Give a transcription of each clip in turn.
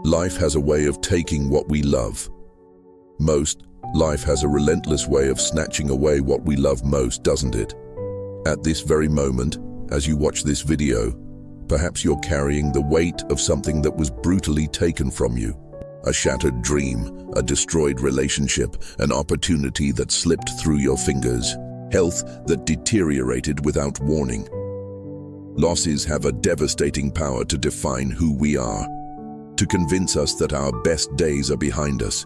Life has a way of taking what we love most. Life has a relentless way of snatching away what we love most, doesn't it? At this very moment, as you watch this video, perhaps you're carrying the weight of something that was brutally taken from you. A shattered dream, a destroyed relationship, an opportunity that slipped through your fingers, health that deteriorated without warning. Losses have a devastating power to define who we are, to convince us that our best days are behind us,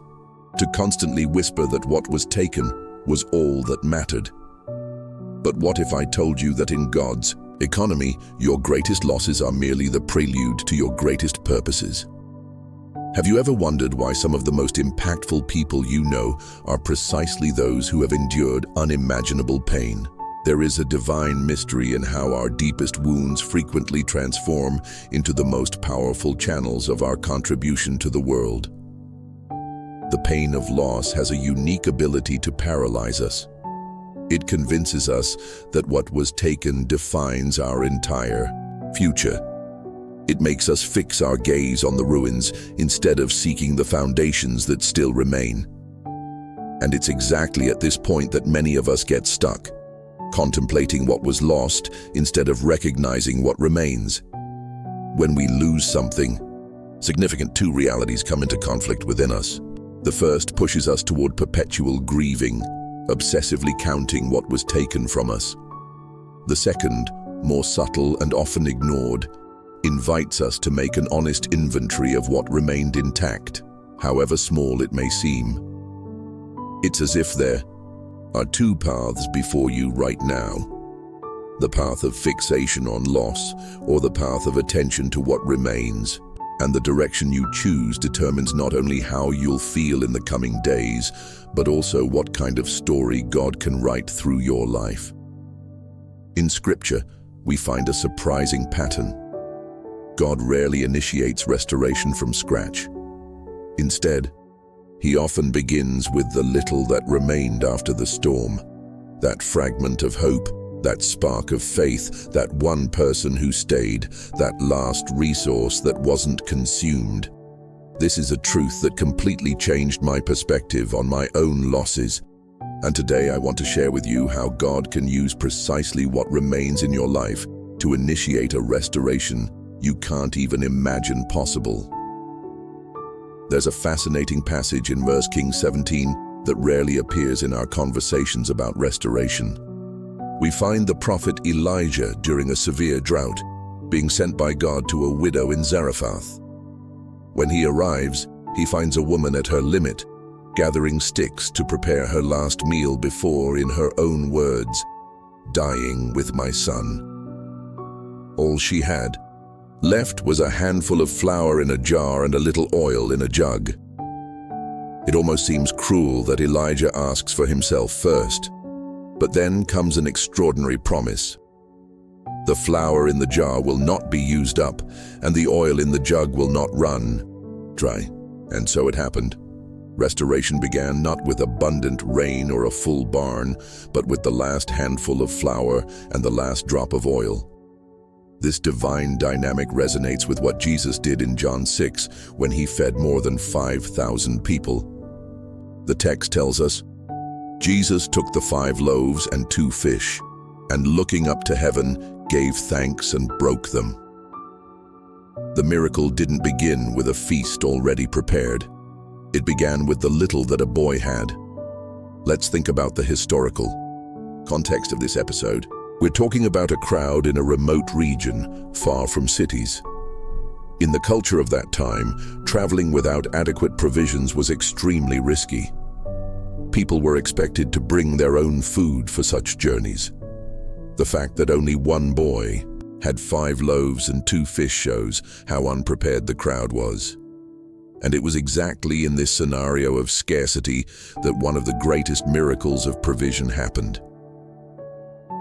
to constantly whisper that what was taken was all that mattered. But what if I told you that in God's economy, your greatest losses are merely the prelude to your greatest purposes? Have you ever wondered why some of the most impactful people you know are precisely those who have endured unimaginable pain? There is a divine mystery in how our deepest wounds frequently transform into the most powerful channels of our contribution to the world. The pain of loss has a unique ability to paralyze us. It convinces us that what was taken defines our entire future. It makes us fix our gaze on the ruins instead of seeking the foundations that still remain. And it's exactly at this point that many of us get stuck, contemplating what was lost instead of recognizing what remains. When we lose something significant, two realities come into conflict within us. The first pushes us toward perpetual grieving, obsessively counting what was taken from us. The second, more subtle and often ignored, invites us to make an honest inventory of what remained intact, however small it may seem. It's as if there are two paths before you right now: the path of fixation on loss, or the path of attention to what remains. And the direction you choose determines not only how you'll feel in the coming days, but also what kind of story God can write through your life. In Scripture, we find a surprising pattern. God rarely initiates restoration from scratch. Instead, He often begins with the little that remained after the storm, that fragment of hope, that spark of faith, that one person who stayed, that last resource that wasn't consumed. This is a truth that completely changed my perspective on my own losses. And today I want to share with you how God can use precisely what remains in your life to initiate a restoration you can't even imagine possible. There's a fascinating passage in 1 Kings 17 that rarely appears in our conversations about restoration. We find the prophet Elijah during a severe drought, being sent by God to a widow in Zarephath. When he arrives, he finds a woman at her limit, gathering sticks to prepare her last meal before, in her own words, dying with my son. All she had left was a handful of flour in a jar and a little oil in a jug. It almost seems cruel that Elijah asks for himself first. But then comes an extraordinary promise. The flour in the jar will not be used up, and the oil in the jug will not run dry. And so it happened. Restoration began not with abundant rain or a full barn, but with the last handful of flour and the last drop of oil. This divine dynamic resonates with what Jesus did in John 6 when he fed more than 5,000 people. The text tells us, Jesus took the 5 loaves and 2 fish, and looking up to heaven, gave thanks and broke them. The miracle didn't begin with a feast already prepared. It began with the little that a boy had. Let's think about the historical context of this episode. We're talking about a crowd in a remote region, far from cities. In the culture of that time, traveling without adequate provisions was extremely risky. People were expected to bring their own food for such journeys. The fact that only one boy had 5 loaves and 2 fish shows how unprepared the crowd was. And it was exactly in this scenario of scarcity that one of the greatest miracles of provision happened.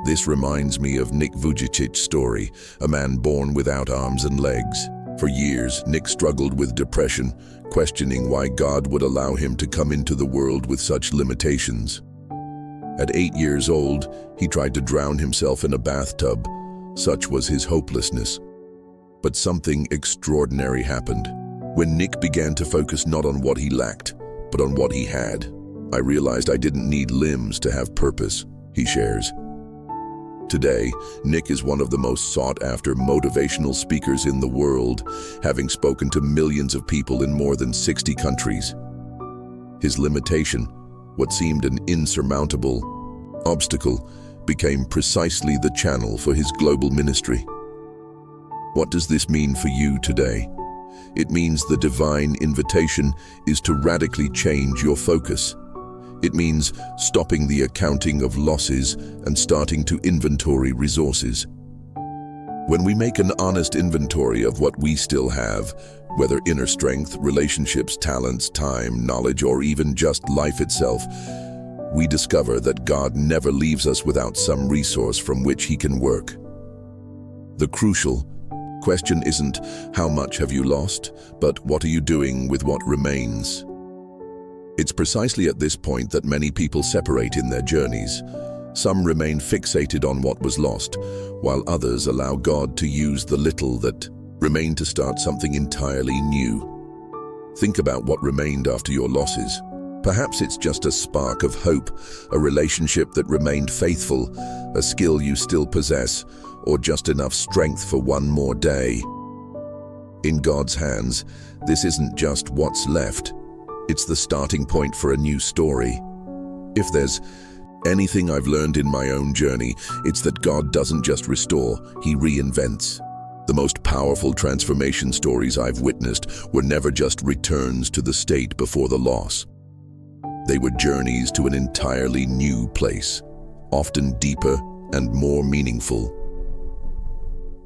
This reminds me of Nick Vujicic's story, a man born without arms and legs. For years, Nick struggled with depression, questioning why God would allow him to come into the world with such limitations. At 8 years old, he tried to drown himself in a bathtub. Such was his hopelessness. But something extraordinary happened. When Nick began to focus not on what he lacked, but on what he had, I realized I didn't need limbs to have purpose, he shares. Today, Nick is one of the most sought-after motivational speakers in the world, having spoken to millions of people in more than 60 countries. His limitation, what seemed an insurmountable obstacle, became precisely the channel for his global ministry. What does this mean for you today? It means the divine invitation is to radically change your focus. It means stopping the accounting of losses and starting to inventory resources. When we make an honest inventory of what we still have, whether inner strength, relationships, talents, time, knowledge, or even just life itself, we discover that God never leaves us without some resource from which He can work. The crucial question isn't how much have you lost, but what are you doing with what remains? It's precisely at this point that many people separate in their journeys. Some remain fixated on what was lost, while others allow God to use the little that remained to start something entirely new. Think about what remained after your losses. Perhaps it's just a spark of hope, a relationship that remained faithful, a skill you still possess, or just enough strength for one more day. In God's hands, this isn't just what's left. It's the starting point for a new story. If there's anything I've learned in my own journey, it's that God doesn't just restore, He reinvents. The most powerful transformation stories I've witnessed were never just returns to the state before the loss. They were journeys to an entirely new place, often deeper and more meaningful.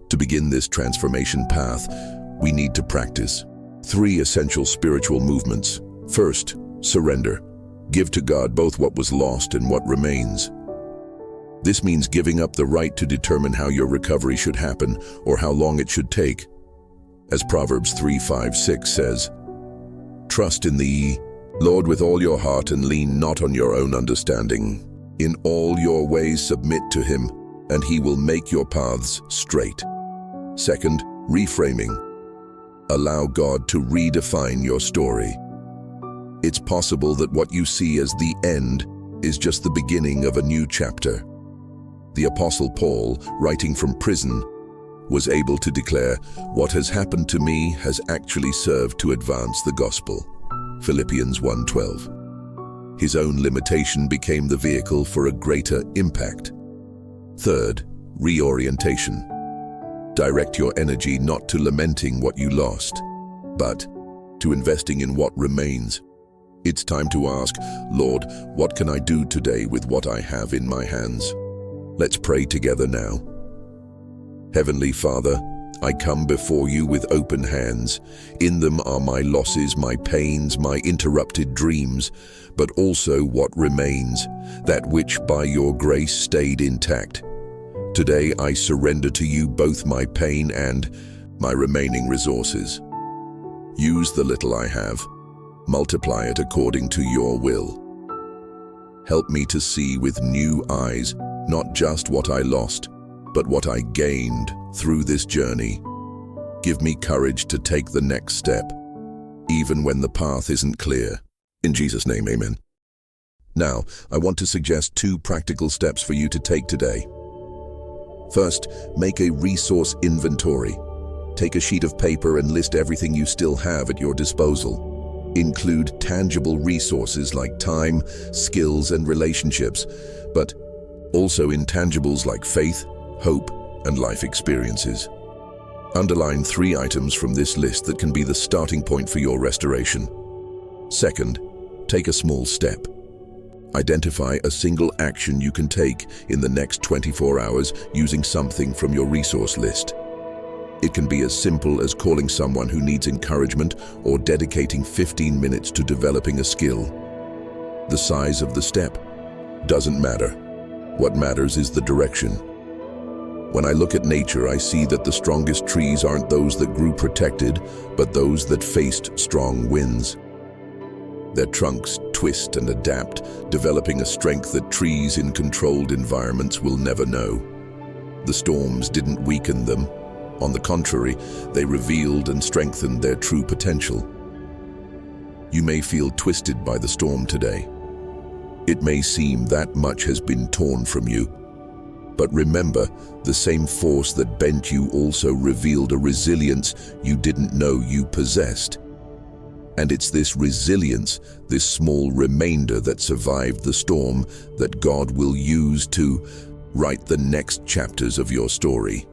To begin this transformation path, we need to practice 3 essential spiritual movements. First, surrender. Give to God both what was lost and what remains. This means giving up the right to determine how your recovery should happen or how long it should take. As Proverbs 3:5-6 says, "Trust in the Lord with all your heart and lean not on your own understanding. In all your ways submit to Him, and He will make your paths straight." Second, reframing. Allow God to redefine your story. It's possible that what you see as the end is just the beginning of a new chapter. The Apostle Paul, writing from prison, was able to declare, "What has happened to me has actually served to advance the gospel." Philippians 1:12. His own limitation became the vehicle for a greater impact. Third, reorientation. Direct your energy not to lamenting what you lost, but to investing in what remains. It's time to ask, "Lord, what can I do today with what I have in my hands?" Let's pray together now. Heavenly Father, I come before you with open hands. In them are my losses, my pains, my interrupted dreams, but also what remains, that which by your grace stayed intact. Today I surrender to you both my pain and my remaining resources. Use the little I have. Multiply it according to your will. Help me to see with new eyes, not just what I lost, but what I gained through this journey. Give me courage to take the next step, even when the path isn't clear. In Jesus' name, amen. Now, I want to suggest 2 practical steps for you to take today. First, make a resource inventory. Take a sheet of paper and list everything you still have at your disposal. Include tangible resources like time, skills, and relationships, but also intangibles like faith, hope, and life experiences. Underline 3 items from this list that can be the starting point for your restoration. Second, take a small step. Identify a single action you can take in the next 24 hours using something from your resource list. It can be as simple as calling someone who needs encouragement or dedicating 15 minutes to developing a skill. The size of the step doesn't matter. What matters is the direction. When I look at nature, I see that the strongest trees aren't those that grew protected, but those that faced strong winds. Their trunks twist and adapt, developing a strength that trees in controlled environments will never know. The storms didn't weaken them, On the contrary, they revealed and strengthened their true potential. You may feel twisted by the storm today. It may seem that much has been torn from you. But remember, the same force that bent you also revealed a resilience you didn't know you possessed. And it's this resilience, this small remainder that survived the storm, that God will use to write the next chapters of your story.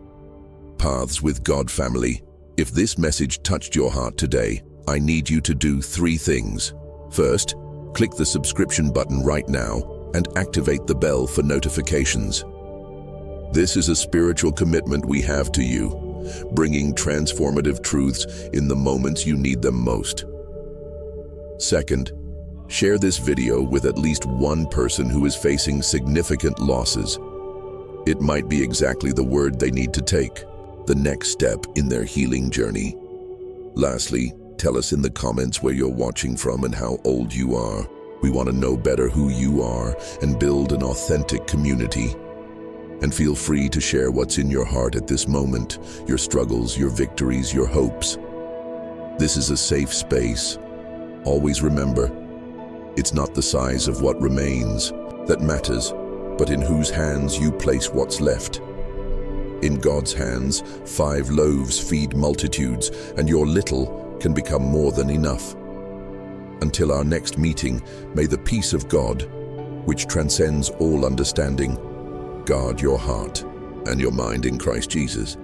Paths with God family. If this message touched your heart today, I need you to do 3 things. First, click the subscription button right now and activate the bell for notifications. This is a spiritual commitment we have to you, bringing transformative truths in the moments you need them most. Second, share this video with at least one person who is facing significant losses. It might be exactly the word they need to take, the next step in their healing journey. Lastly, tell us in the comments where you're watching from and how old you are. We want to know better who you are and build an authentic community. And feel free to share what's in your heart at this moment, your struggles, your victories, your hopes. This is a safe space. Always remember, it's not the size of what remains that matters, but in whose hands you place what's left. In God's hands, 5 loaves feed multitudes, and your little can become more than enough. Until our next meeting, may the peace of God, which transcends all understanding, guard your heart and your mind in Christ Jesus.